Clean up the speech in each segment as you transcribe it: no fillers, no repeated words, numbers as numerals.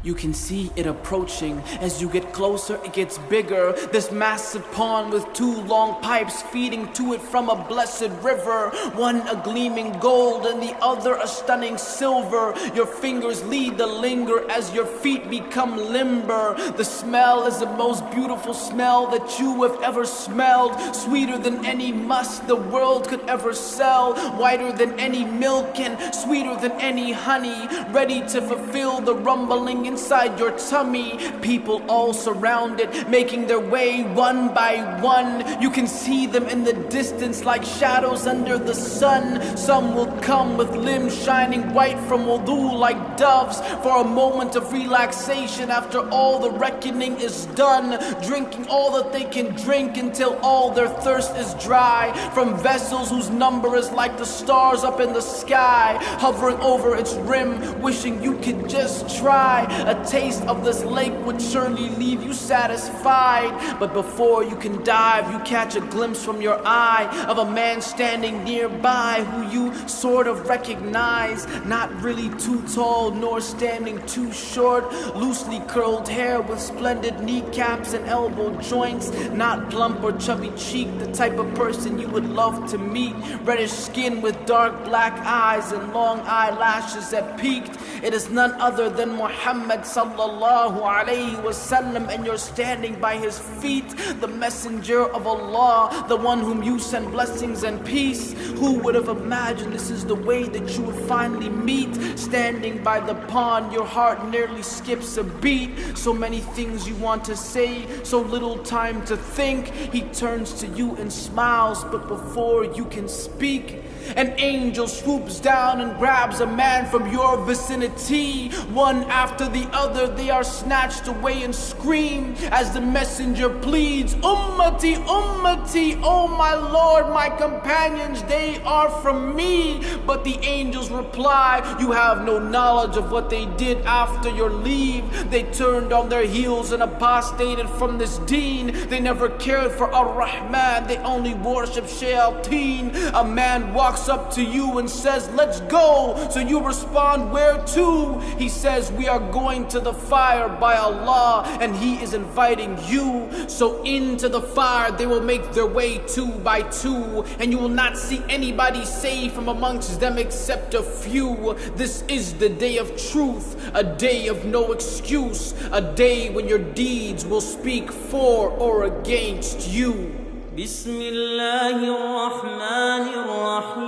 You can see it approaching. As you get closer, it gets bigger. This massive pond with two long pipes feeding to it from a blessed river. One a gleaming gold and the other a stunning silver. Your fingers lead the linger as your feet become limber. The smell is the most beautiful smell that you have ever smelled. Sweeter than any musk the world could ever sell. Whiter than any milk and sweeter than any honey. Ready to fulfill the rumbling inside your tummy. People all surround it, making their way one by one. You can see them in the distance like shadows under the sun. Some will come with limbs shining white from wudu like doves, for a moment of relaxation after all the reckoning is done. Drinking all that they can drink until all their thirst is dry. From vessels whose number is like the stars up in the sky, hovering over its rim, wishing you could just try. A taste of this lake would surely leave you satisfied. But before you can dive, you catch a glimpse from your eye of a man standing nearby who you sort of recognize. Not really too tall nor standing too short. Loosely curled hair with splendid kneecaps and elbow joints. Not plump or chubby cheek, the type of person you would love to meet. Reddish skin with dark black eyes and long eyelashes that peaked. It is none other than Mohammed sallallahu alayhi wasallam, and you're standing by his feet. The messenger of Allah, the one whom you send blessings and peace. Who would have imagined this is the way that you would finally meet? Standing by the pond, your heart nearly skips a beat. So many things you want to say, so little time to think. He turns to you and smiles, but before you can speak, an angel swoops down and grabs a man from your vicinity. One after the other, they are snatched away and scream as the messenger pleads, Ummati, Ummati, oh my Lord, my companions, they are from me. But the angels reply, you have no knowledge of what they did after your leave. They turned on their heels and apostated from this deen. They never cared for Ar-Rahman, they only worship Shayateen. A man walks up to you and says, let's go. So you respond, where to? He says, we are going to the fire by Allah, and He is inviting you. So into the fire they will make their way two by two, and you will not see anybody saved from amongst them except a few. This is the day of truth, a day of no excuse, a day when your deeds will speak for or against you. بسم الله الرحمن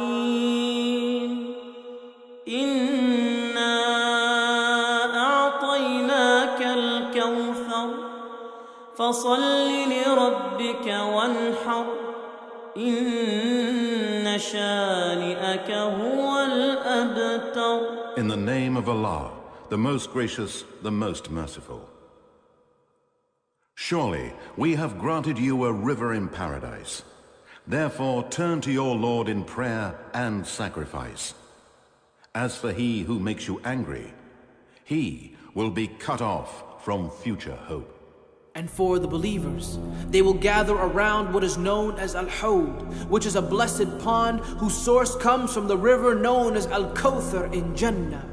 الرحيم إنا أعطيناك الكوثر فصل لربك وانحر إن شانئك هو الأبتر. In the name of Allah, the most gracious, the most merciful. Surely we have granted you a river in paradise. Therefore turn to your Lord in prayer and sacrifice. As for he who makes you angry, he will be cut off from future hope. And for the believers, they will gather around what is known as Al-Hawd, which is a blessed pond whose source comes from the river known as Al-Kawthar in Jannah.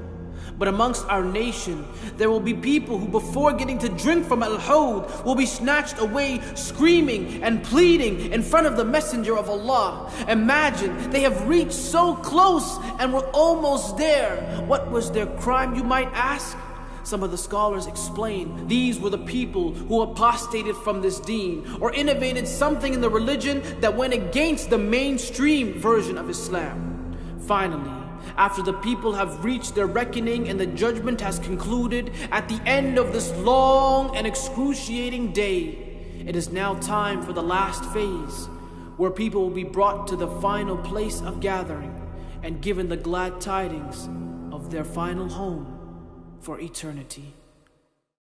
But amongst our nation, there will be people who before getting to drink from Al-Hawd will be snatched away screaming and pleading in front of the Messenger of Allah. Imagine, they have reached so close and were almost there. What was their crime, you might ask? Some of the scholars explain these were the people who apostated from this deen or innovated something in the religion that went against the mainstream version of Islam. Finally, after the people have reached their reckoning and the judgment has concluded, at the end of this long and excruciating day, it is now time for the last phase, where people will be brought to the final place of gathering and given the glad tidings of their final home for eternity.